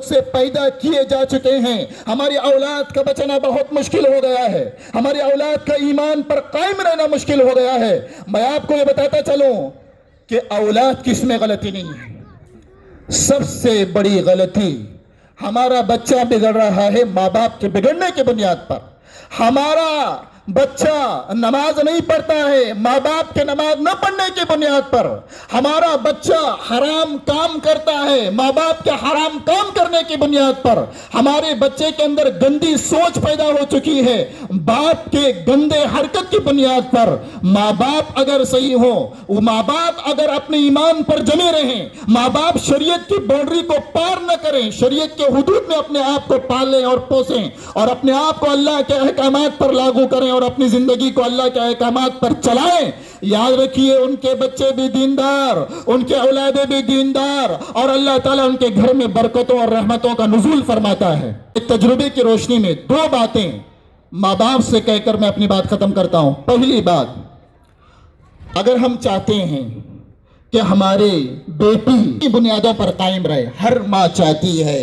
سے پیدا کیے جا چکے ہیں. ہماری اولاد کا بچنا بہت مشکل ہو گیا ہے. ہماری اولاد کا ایمان پر قائم رہنا مشکل ہو گیا ہے. میں آپ کو یہ بتاتا چلوں کہ اولاد کس میں غلطی نہیں ہے. سب سے بڑی غلطی ہمارا بچہ بگڑ رہا ہے ماں باپ کے بگڑنے کی بنیاد پر. ہمارا بچہ نماز نہیں پڑھتا ہے ماں باپ کے نماز نہ پڑھنے کی بنیاد پر. ہمارا بچہ حرام کام کرتا ہے ماں باپ کے حرام کام کرنے کی بنیاد پر. ہمارے بچے کے اندر گندی سوچ پیدا ہو چکی ہے باپ کے گندے حرکت کی بنیاد پر. ماں باپ اگر صحیح ہو, وہ ماں باپ اگر اپنے ایمان پر جمے رہیں, ماں باپ شریعت کی باؤنڈری کو پار نہ کریں, شریعت کے حدود میں اپنے آپ کو پالیں اور پوسیں اور اپنے آپ کو اللہ کے احکامات پر لاگو کریں اور اپنی زندگی کو اللہ کے احکامات پر چلائیں, یاد رکھیے ان کے بچے بھی دیندار, ان کے اولادیں بھی دیندار, اور اللہ تعالیٰ ان کے گھر میں برکتوں اور رحمتوں کا نزول فرماتا ہے. ایک تجربے کی روشنی میں دو باتیں ماں باپ سے کہہ کر میں اپنی بات ختم کرتا ہوں. پہلی بات, اگر ہم چاہتے ہیں کہ ہمارے بیٹی کی بنیادوں پر قائم رہے, ہر ماں چاہتی ہے,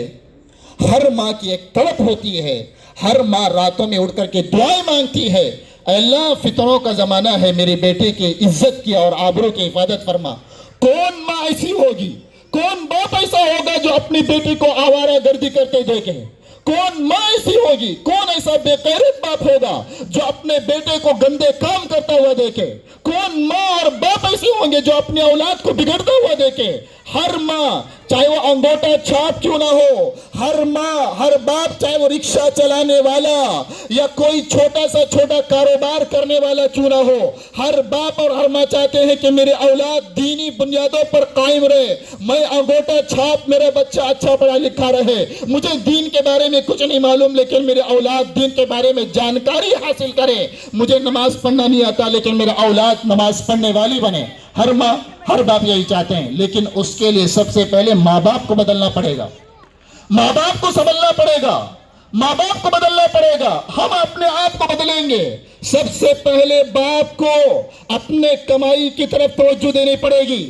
ہر ماں کی ایک طلب ہوتی ہے, ہر ماں راتوں میں اٹھ کر کے دعائیں مانگتی ہے, اے اللہ فتنوں کا زمانہ ہے, میری بیٹے کی عزت کی اور آبرو کی حفاظت فرما. کون ماں ایسی ہوگی, کون باپ ایسا ہوگا جو اپنی بیٹی کو آوارہ گردی کرتے دیکھے؟ کون ماں ایسی ہوگی, کون ایسا بے غیرت باپ ہوگا جو اپنے بیٹے کو گندے کام کرتا ہوا دیکھے؟ کون ماں اور باپ ایسے ہوں گے جو اپنی اولاد کو بگڑتا ہوا دیکھے؟ ہر ماں چاہے وہ انگوٹا چھاپ کیوں نہ ہو, ہر ماں ہر باپ چاہے وہ رکشہ چلانے والا یا کوئی چھوٹا سا چھوٹا کاروبار کرنے والا کیوں نہ ہو, ہر باپ اور ہر ماں چاہتے ہیں کہ میرے اولاد دینی بنیادوں پر قائم رہے. میں انگوٹا چھاپ میرا بچہ اچھا پڑھا لکھا رہے, مجھے دین کے بارے میں کچھ نہیں معلوم لیکن میرے اولاد دین کے بارے میں جانکاری حاصل کرے. مجھے نماز پڑھنا نہیں آتا لیکن میرا اولاد نماز پڑھنے والی بنے. ہر ماں ہر باپ یہی چاہتے ہیں, لیکن اس کے لیے سب سے پہلے ماں باپ کو بدلنا پڑے گا, ماں باپ کو سنبھلنا پڑے گا, ماں باپ کو بدلنا پڑے گا. ہم اپنے آپ کو بدلیں گے. سب سے پہلے باپ کو اپنے کمائی کی طرف توجہ دینی پڑے گی.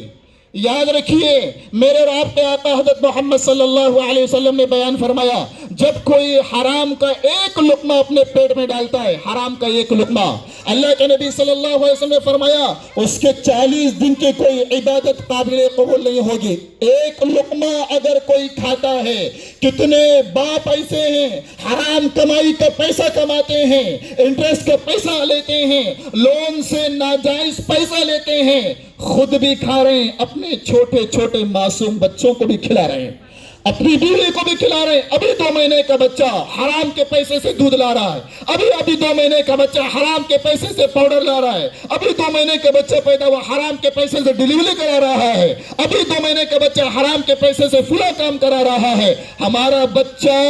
یاد رکھیے میرے رب کے آقا حضرت محمد صلی اللہ علیہ وسلم نے بیان فرمایا, جب کوئی حرام کا ایک لقمہ اپنے پیٹ میں ڈالتا ہے, حرام کا ایک لقمہ, اللہ کے نبی صلی اللہ علیہ وسلم نے فرمایا اس کے 40 دن کی کوئی عبادت قابل قبول نہیں ہوگی. ایک لقمہ اگر کوئی کھاتا ہے, کتنے باپ ایسے ہیں حرام کمائی کا پیسہ کماتے ہیں, انٹرسٹ کا پیسہ لیتے ہیں, لون سے ناجائز پیسہ لیتے ہیں, خود بھی کھا رہے ہیں, اپنے چھوٹے چھوٹے معصوم بچوں کو بھی کھلا رہے ہیں, اپنی بیوی کو بھی کھلا رہے ہیں. ابھی 2 مہینے کا بچہ حرام کے پیسے سے دودھ لا رہا ہے, ابھی 2 مہینے کا بچہ حرام کے پیسے سے پاؤڈر لا رہا ہے, ابھی 2 مہینے کا بچہ پیدا ہوا حرام کے پیسے سے ڈیلیوری کرا رہا ہے, ابھی 2 مہینے کا بچہ حرام کے پیسے سے فلاں کام کرا رہا ہے. ہمارا بچہ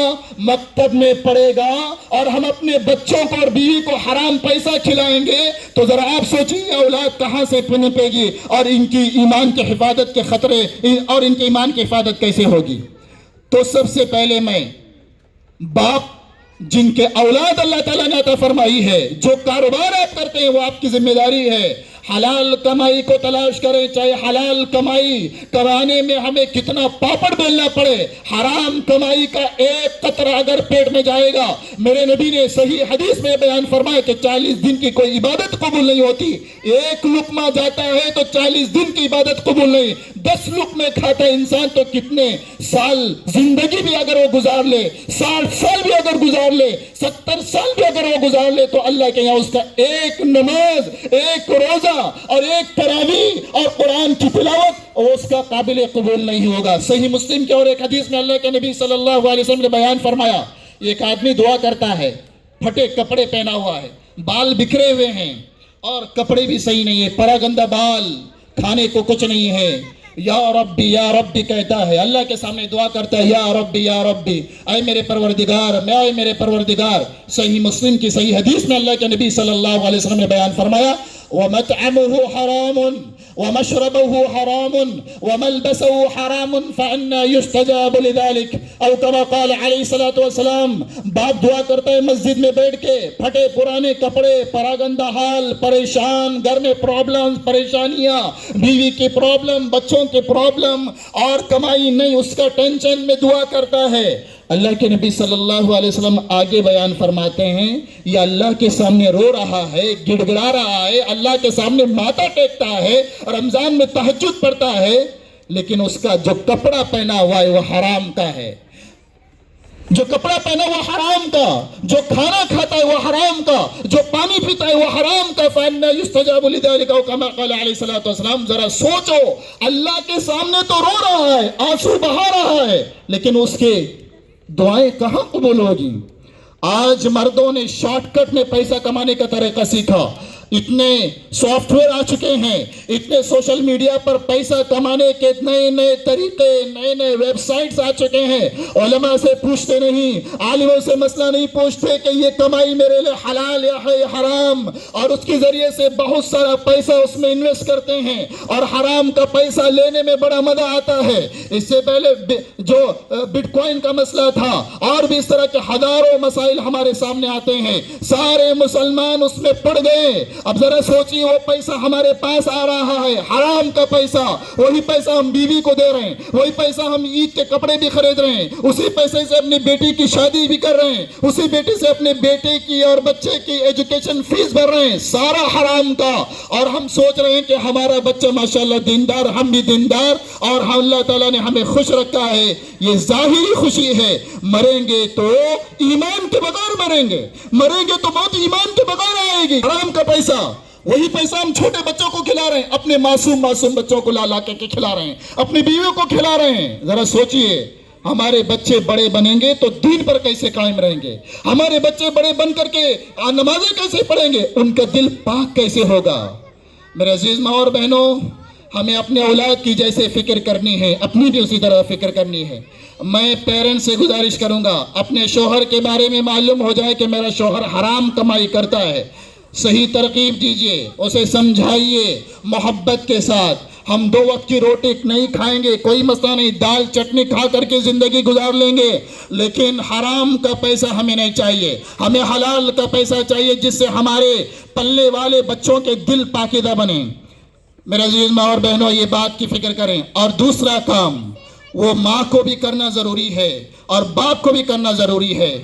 مکتب میں پڑھے گا اور ہم اپنے بچوں کو اور بیوی کو حرام پیسہ کھلائیں گے تو ذرا آپ سوچیے اولاد کہاں سے پنپے گی اور ان کی ایمان کی حفاظت کے خطرے اور ان کے ایمان کی حفاظت کیسے ہوگی؟ تو سب سے پہلے میں باپ جن کے اولاد اللہ تعالیٰ نے عطا فرمائی ہے, جو کاروبار آپ کرتے ہیں وہ آپ کی ذمہ داری ہے. حلال کمائی کو تلاش کریں, چاہے حلال کمائی کمانے میں ہمیں کتنا پاپڑ بیلنا پڑے. حرام کمائی کا ایک قطرہ اگر پیٹ میں جائے گا, میرے نبی نے صحیح حدیث میں بیان فرمایا کہ 40 دن کی کوئی عبادت قبول نہیں ہوتی. ایک لقمہ جاتا ہے تو 40 دن کی عبادت قبول نہیں. 10 لقمے کھاتا ہے انسان تو کتنے سال زندگی بھی اگر وہ گزار لے, 60 سال بھی اگر گزار لے, 70 سال بھی اگر وہ گزار لے, تو اللہ کے یہاں اس کا ایک نماز, ایک روزہ اور ایک تراویح اور قرآن کی تلاوت اس کا قابل قبول نہیں ہوگا. صحیح مسلم کے اور ایک حدیث میں اللہ کے نبی صلی اللہ علیہ وسلم نے بیان فرمایا, ایک آدمی دعا کرتا ہے, پھٹے کپڑے پہنا ہوا ہے, بال بکھرے ہوئے ہیں اور کپڑے بھی صحیح نہیں ہے, پراگندہ بال, کھانے کو کچھ نہیں ہے, یا ربی کہتا ہے, اللہ کے سامنے دعا کرتا ہے, یا ربی اے میرے پروردگار, اے میرے پروردگار. صحیح مسلم کی صحیح حدیث میں اللہ کے نبی صلی اللہ علیہ وسلم نے بیان فرمایا, وَمَطْعَمُهُ حَرَامٌ, ومشربه حرام وملبسه حرام فأنا يستجاب لذلك او كما قال علیہ الصلوۃ والسلام. باپ دعا کرتا ہے مسجد میں بیٹھ کے, پھٹے پرانے کپڑے, پراگندہ حال, پریشان, گھر میں پرابلم, پریشانیاں, بیوی کی پرابلم, بچوں کی پرابلم اور کمائی نہیں, اس کا ٹینشن میں دعا کرتا ہے. اللہ کے نبی صلی اللہ علیہ وسلم آگے بیان فرماتے ہیں یہ اللہ کے سامنے رو رہا ہے, گڑ گڑا رہا ہے, اللہ کے سامنے ماتھا ٹیکتا ہے, رمضان میں تہجد پڑھتا ہے, لیکن اس کا جو کپڑا پہنا ہوا ہے وہ حرام کا ہے, جو کپڑا پہنا ہوا حرام کا, جو کھانا کھاتا ہے وہ حرام کا, جو پانی پیتا ہے وہ حرام کا. فَأَنَّا يُسْتَجَابُ لِذَلِكَ أَوْ كَمَا قَالَ عَلَيْهِ الصَّلَاةُ وَالسَّلَامُ. ذرا سوچو, اللہ کے سامنے تو رو رہا ہے, آنسو بہا رہا ہے, لیکن اس کے دعائیں کہاں قبول ہوگی؟ آج مردوں نے شارٹ کٹ میں پیسہ کمانے کا طریقہ سیکھا, اتنے سافٹ ویئر آ چکے ہیں, اتنے سوشل میڈیا پر پیسہ کمانے کے نئے نئے طریقے, نئے نئے ویب سائٹس آ چکے ہیں. علماء سے پوچھتے نہیں, عالموں سے مسئلہ نہیں پوچھتے کہ یہ کمائی میرے لیے حلال یا ہے حرام, اور اس کے ذریعے سے بہت سارا پیسہ اس میں انویسٹ کرتے ہیں اور حرام کا پیسہ لینے میں بڑا مزہ آتا ہے. اس سے پہلے جو بٹ کوائن کا مسئلہ تھا اور بھی اس طرح کے ہزاروں مسائل ہمارے سامنے آتے ہیں, سارے مسلمان اس میں پڑ گئے. اب ذرا سوچیے, وہ پیسہ ہمارے پاس آ رہا ہے, حرام کا پیسہ, وہی پیسہ ہم بیوی کو دے رہے ہیں, وہی پیسہ ہم عید کے کپڑے بھی خرید رہے ہیں, اسی پیسے سے اپنی بیٹی کی شادی بھی کر رہے ہیں, اسی بیٹی سے اپنے بیٹے کی اور بچے کی ایجوکیشن فیس بھر رہے ہیں, سارا حرام کا. اور ہم سوچ رہے ہیں کہ ہمارا بچہ ماشاءاللہ دیندار, ہم بھی دیندار, اور اللہ تعالیٰ نے ہمیں خوش رکھا ہے. یہ ظاہری خوشی ہے, مریں گے تو ایمان کے بغیر مریں گے, مریں گے تو موت ایمان کے بغیر آئے گی. حرام کا پیسہ, وہی پیسہ ہم چھوٹے بچوں کو کھلا رہے ہیں, اپنے معصوم بچوں کو لا کے کھلا رہے ہیں, اپنی بیویوں کو کھلا رہے ہیں. ذرا سوچئے, ہمارے بچے بڑے بنیں گے تو دین پر کیسے قائم رہیں گے؟ ہمارے بچے بڑے بن کر کے نمازیں کیسے پڑھیں گے؟ ان کا دل پاک کیسے ہوگا؟ میرے عزیز ماں اور بہنوں, ہمیں اپنے اولاد کی جیسے فکر کرنی ہے, اپنی بھی اسی طرح فکر کرنی ہے. میں پیرنٹ سے گزارش کروں گا, اپنے شوہر کے بارے میں معلوم ہو جائے کہ میرا شوہر حرام کمائی کرتا ہے, صحیح ترغیب دیجئے, اسے سمجھائیے محبت کے ساتھ. ہم 2 وقت کی روٹی نہیں کھائیں گے, کوئی مسئلہ نہیں, دال چٹنی کھا کر کے زندگی گزار لیں گے, لیکن حرام کا پیسہ ہمیں نہیں چاہیے. ہمیں حلال کا پیسہ چاہیے جس سے ہمارے پلنے والے بچوں کے دل پاکیزہ بنیں. میرے عزیز ماں اور بہنوں, یہ بات کی فکر کریں. اور دوسرا کام وہ ماں کو بھی کرنا ضروری ہے اور باپ کو بھی کرنا ضروری ہے,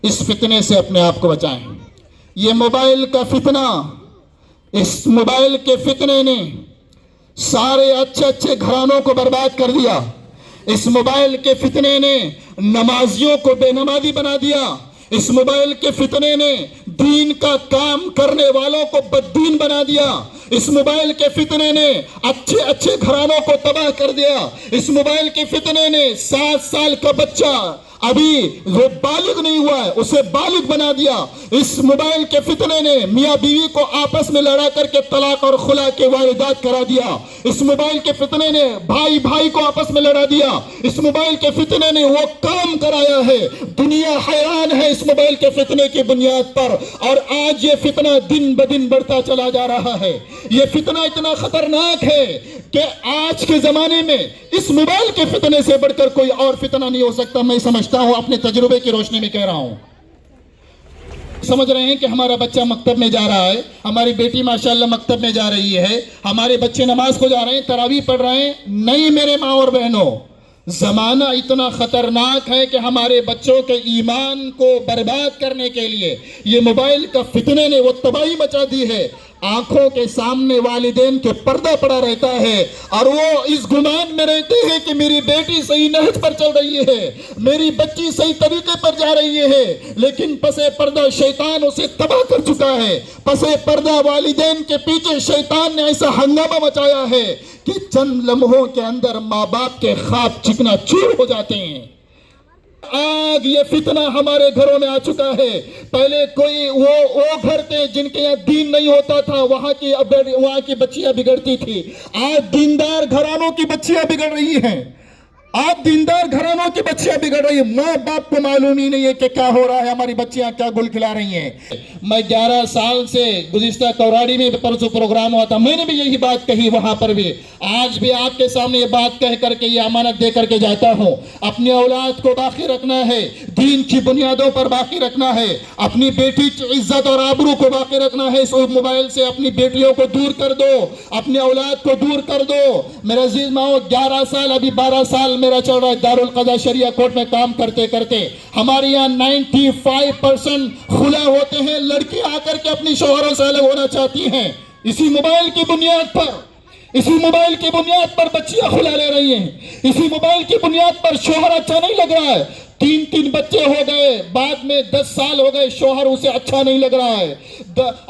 اس فتنے سے اپنے آپ کو بچائیں. یہ موبائل کا فتنہ, اس موبائل کے فتنے نے سارے اچھے اچھے گھرانوں کو برباد کر دیا. اس موبائل کے فتنے نے نمازیوں کو بے نمازی بنا دیا. اس موبائل کے فتنے نے دین کا کام کرنے والوں کو بددین بنا دیا. اس موبائل کے فتنے نے اچھے اچھے گھرانوں کو تباہ کر دیا. اس موبائل کے فتنے نے 7 سال کا بچہ ابھی وہ بالغ نہیں ہوا ہے اسے بالغ بنا دیا. اس موبائل کے فتنے نے میاں بیوی کو آپس میں لڑا کر کے طلاق اور خلا کے واردات کرا دیا. اس موبائل کے فتنے نے بھائی بھائی کو آپس میں لڑا دیا. اس موبائل کے فتنے نے وہ کام کرایا ہے, دنیا حیران ہے اس موبائل کے فتنے کی بنیاد پر. اور آج یہ فتنہ دن بدن بڑھتا چلا جا رہا ہے. یہ فتنہ اتنا خطرناک ہے کہ آج کے زمانے میں اس موبائل کے فتنے سے بڑھ کر کوئی اور فتنہ نہیں ہو سکتا. میں سمجھتا ہوں, اپنے تجربے کی روشنی میں کہہ رہا ہوں. سمجھ رہے ہیں کہ ہمارا بچہ مکتب میں جا رہا ہے, ہماری بیٹی ماشاءاللہ مکتب میں جا رہی ہے, ہمارے بچے نماز کو جا رہے ہیں, تراویح پڑھ رہے ہیں. نہیں میرے ماں اور بہنوں, زمانہ اتنا خطرناک ہے کہ ہمارے بچوں کے ایمان کو برباد کرنے کے لیے یہ موبائل کا فتنے نے وہ تباہی مچا دی ہے. آنکھوں کے سامنے والدین کے پردہ پڑا رہتا ہے اور وہ اس گمان میں رہتے ہیں کہ میری بیٹی صحیح نہج پر چل رہی ہے, میری بچی صحیح طریقے پر جا رہی ہے, لیکن پسے پردہ شیطان اسے تباہ کر چکا ہے. پسے پردہ والدین کے پیچھے شیطان نے ایسا ہنگامہ مچایا ہے کہ چند لمحوں کے اندر ماں باپ کے خواب چکنا چور ہو جاتے ہیں. آج یہ فتنہ ہمارے گھروں میں آ چکا ہے. پہلے کوئی وہ گھر تھے جن کے یہاں دین نہیں ہوتا تھا, وہاں کی بچیاں بگڑتی تھی. آج دیندار گھرانوں کی بچیاں بگڑ رہی ہیں. آپ دیندار گھرانوں کی بچیاں بگڑ رہی ہیں، ماں باپ کو معلوم ہی نہیں ہے کہ کیا ہو رہا ہے، ہماری بچیاں کیا گل کھلا رہی ہیں۔ میں 11 سال سے گزشتہ کوراڑی میں پرسوں پروگرام ہوا تھا، میں نے بھی یہی بات کہی وہاں پر بھی، آج بھی آپ کے سامنے یہ بات کہہ کر کے یہ امانت دے کر کے جاتا ہوں، اپنی اولاد کو باقی رکھنا ہے، دین کی بنیادوں پر باقی رکھنا ہے، اپنی بیٹی کی عزت اور آبرو کو باقی رکھنا ہے۔ اس موبائل سے اپنی بیٹیوں کو دور کر دو، اپنی اولاد کو دور کر دو۔ میرے عزیز ماؤں، 11 سال ابھی 12 سال میرا چل رہا ہے دارالقضا شریعہ کورٹ میں کام کرتے کرتے، ہمارے یہاں 95% خلا ہوتے ہیں، لڑکی آ کر کے اپنی شوہروں سے الگ ہونا چاہتی ہیں، اسی موبائل کی بنیاد پر بچیاں خلا لے رہی ہیں، اسی موبائل کی بنیاد پر شوہر اچھا نہیں لگ رہا ہے، 3 بچے ہو گئے، بعد میں 10 سال ہو گئے، شوہر اسے اچھا نہیں لگ رہا ہے،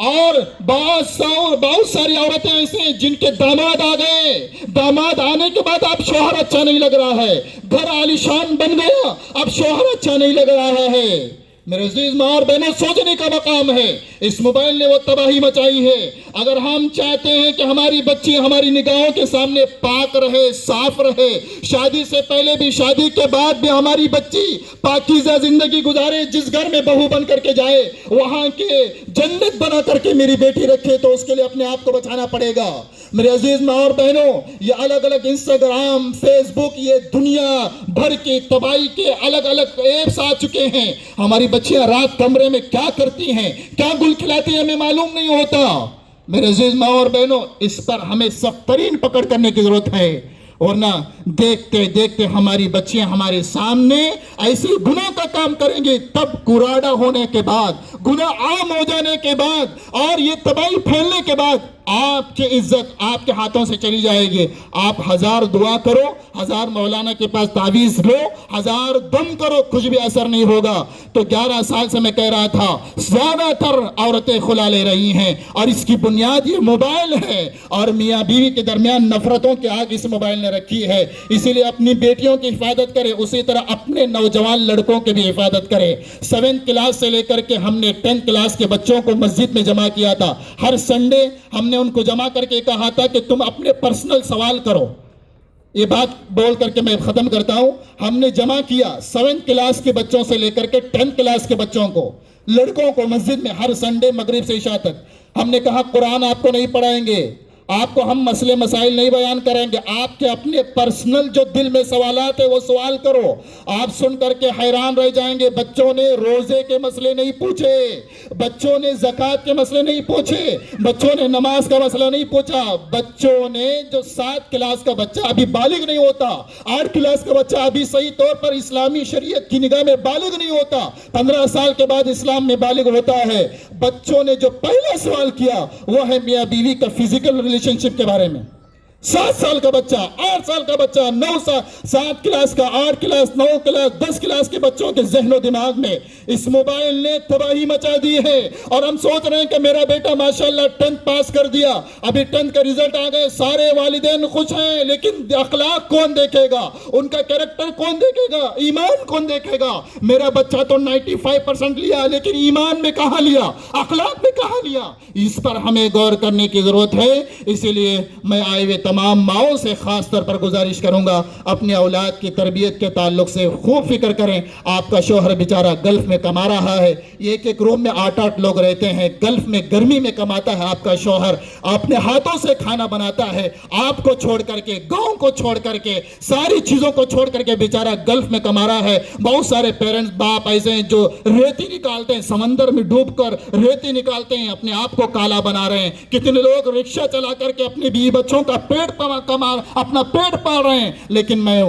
اور بہت ساری عورتیں ایسے ہیں جن کے داماد آ گئے، داماد آنے کے بعد اب شوہر اچھا نہیں لگ رہا ہے، گھر عالیشان بن گیا، اب شوہر اچھا نہیں لگ رہا ہے۔ میرے عزیز ماں اور بہنوں، سوچنے کا مقام ہے، اس موبائل نے وہ تباہی مچائی ہے۔ اگر ہم چاہتے ہیں کہ ہماری بچی ہماری نگاہوں کے سامنے پاک رہے، صاف رہے، شادی سے پہلے بھی شادی کے بعد بھی ہماری بچی پاکیزہ زندگی گزارے، جس گھر میں بہو بن کر کے جائے وہاں کے جنت بنا کر کے میری بیٹی رکھے، تو اس کے لیے اپنے آپ کو بچانا پڑے گا۔ میرے عزیز ماں اور بہنوں، یہ الگ الگ انسٹاگرام، فیس بک، یہ دنیا بھر کی تباہی کے الگ الگ ایپس آ چکے ہیں۔ ہماری بچیاں رات کمرے میں کیا کرتی ہیں، کیا گل کھلاتی ہیں، ہمیں معلوم نہیں ہوتا۔ میرے عزیز ماں اور بہنوں، اس پر ہمیں سخت ترین پکڑ کرنے کی ضرورت ہے، ورنہ دیکھتے دیکھتے ہماری بچیاں ہمارے سامنے ایسی گناہ کا کام کریں گے، تب کوراڈا ہونے کے بعد، گناہ عام ہو جانے کے بعد اور یہ تباہی پھیلنے کے بعد آپ کی عزت آپ کے ہاتھوں سے چلی جائے گی۔ آپ 1000 دعا کرو، 1000 مولانا کے پاس تعویذ لو، 1000 دم کرو، کچھ بھی اثر نہیں ہوگا۔ تو 11 سال سے میں کہہ رہا تھا، زیادہ تر عورتیں خلا لے رہی ہیں، اور اس کی بنیاد یہ موبائل ہے، اور میاں بیوی کے درمیان نفرتوں کی آگ اس موبائل نے رکھی ہے۔ اسی لیے اپنی بیٹیوں کی حفاظت کرے، اسی طرح اپنے نوجوان لڑکوں کی بھی حفاظت کرے۔ 7th کلاس سے لے کر کے ہم نے 10th کلاس کے بچوں کو مسجد میں جمع کیا تھا، ہر سنڈے ہم نے ان کو جمع کر کے کہا تھا کہ تم اپنے پرسنل سوال کرو۔ یہ بات بول کر کے میں ختم کرتا ہوں، ہم نے جمع کیا 7th کلاس کے بچوں سے لے کر کے 10th کلاس کے بچوں کو، لڑکوں کو مسجد میں ہر سنڈے مغرب سے عشاء تک۔ ہم نے کہا قرآن آپ کو نہیں پڑھائیں گے، آپ کو ہم مسئلے مسائل نہیں بیان کریں گے، آپ کے اپنے پرسنل جو دل میں سوالات ہیں وہ سوال کرو۔ آپ سن کر کے حیران رہ جائیں گے، بچوں نے روزے کے مسئلے نہیں پوچھے، بچوں نے زکوٰۃ کے مسئلے نہیں پوچھے، بچوں نے نماز کا مسئلہ نہیں پوچھا، بچوں نے جو 7 کلاس کا بچہ ابھی بالغ نہیں ہوتا، 8 کلاس کا بچہ ابھی صحیح طور پر اسلامی شریعت کی نگاہ میں بالغ نہیں ہوتا، 15 سال کے بعد اسلام میں بالغ ہوتا ہے، بچوں نے جو پہلا سوال کیا وہ ہے میاں بیوی کا فزیکل ریلیشن شپ کے بارے میں۔ 7 سال کا بچہ، 8 سال کا بچہ، 9 سال، 7 کلاس کا، 8 کلاس، 9 کلاس، 10 کلاس کے بچوں کے ذہن و دماغ میں اس موبائل نے تباہی مچا دی ہے۔ اور ہم سوچ رہے ہیں کہ میرا بیٹا ماشاءاللہ 10th پاس کر دیا، ابھی 10th کا رزلٹ آ گئے، سارے والدین خوش ہیں، لیکن اخلاق کون دیکھے گا، ان کا کریکٹر کون دیکھے گا، ایمان کون دیکھے گا؟ میرا بچہ تو 95% لیا، لیکن ایمان میں کہاں لیا، اخلاق میں کہاں لیا؟ اس پر ہمیں غور کرنے کی ضرورت ہے۔ اسی لیے میں آئے ہوئے تمام ماؤں سے خاص طور پر گزارش کروں گا، اپنے اولاد کی تربیت کے تعلق سے خوب فکر کریں۔ آپ کا شوہر بیچارہ گلف میں کما رہا ہے، ایک روم میں 8 لوگ رہتے ہیں، گلف میں گرمی میں کماتا ہے آپ کا شوہر، اپنے ہاتھوں سے کھانا بناتا ہے، آپ کو چھوڑ کر کے، گاؤں کو چھوڑ کر کے، ساری چیزوں کو چھوڑ کر کے بیچارہ گلف میں کما رہا ہے۔ بہت سارے پیرنٹس باپ ایسے ہیں جو ریتی نکالتے ہیں، سمندر میں ڈوب کر ریتی نکالتے ہیں، اپنے آپ کو کالا بنا رہے ہیں۔ کتنے لوگ رکشہ چلا کر کے اپنے بیوی بچوں کا اپنا پیٹ پال رہے ہیں۔ لیکن میں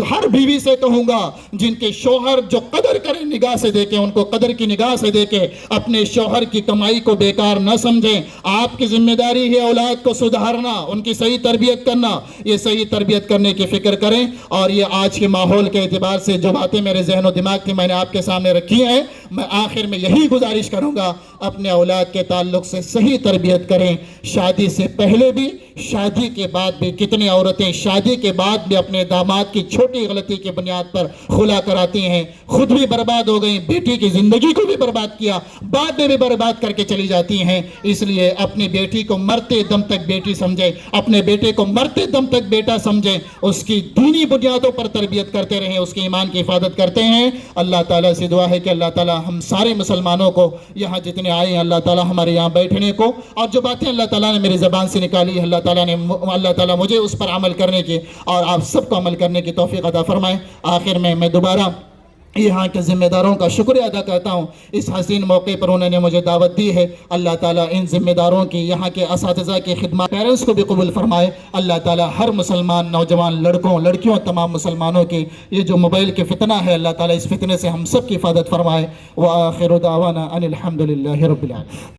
ہر بیوی سے کہوں گا، جن کے شوہر جو قدر کریں نگاہ سے دیکھیں، ان کو قدر کی نگاہ سے دیکھیں، اپنے شوہر کی کمائی کو بیکار نہ سمجھیں۔ آپ کی ذمہ داری ہے اولاد کو سدھارنا، ان کی صحیح تربیت کرنا، یہ صحیح تربیت کرنے کی فکر کریں۔ اور یہ آج کے ماحول کے اعتبار سے جو باتیں میرے ذہن و دماغ کی میں نے آپ کے سامنے رکھی ہیں، میں آخر میں یہی گزارش کروں گا، اپنے اولاد کے تعلق سے صحیح تربیت کریں، شادی سے پہلے بھی، شادی کے بعد بھی کتنی عورتیں شادی کے بعد بھی اپنے داماد کی چھوٹی غلطی کی بنیاد پر خلا کراتی ہیں، خود بھی برباد ہو گئی، بیٹی کی زندگی کو بھی برباد کیا، بعد میں بھی برباد کر کے چلی جاتی ہیں۔ اس لیے اپنی بیٹی کو مرتے دم تک بیٹی سمجھے، اپنے بیٹے کو مرتے دم تک بیٹا سمجھے، اس کی دینی بنیادوں پر تربیت کرتے رہیں، اس کے ایمان کی حفاظت کرتے ہیں۔ اللہ تعالیٰ سے دعا ہے کہ اللہ تعالیٰ ہم سارے مسلمانوں کو، یہاں جتنے آئے ہیں، اللہ تعالیٰ ہمارے یہاں بیٹھنے کو، اور جو باتیں اللہ تعالیٰ نے میری زبان سے نکالی ہے، اللہ تعالیٰ مجھے اس پر عمل کرنے کی اور آپ سب کو عمل کرنے کی توفیق عطا فرمائے۔ آخر میں دوبارہ یہاں کے ذمہ داروں کا شکریہ ادا کرتا ہوں، اس حسین موقع پر انہوں نے مجھے دعوت دی ہے۔ اللہ تعالیٰ ان ذمہ داروں کی، یہاں کے اساتذہ کی خدمات، پیرنٹس کو بھی قبول فرمائے۔ اللہ تعالیٰ ہر مسلمان نوجوان لڑکوں لڑکیوں تمام مسلمانوں کی یہ جو موبائل کے فتنہ ہے، اللہ تعالیٰ اس فتنے سے ہم سب کی حفاظت فرمائے۔ وآخر دعوانا ان الحمد للہ رب العالمین۔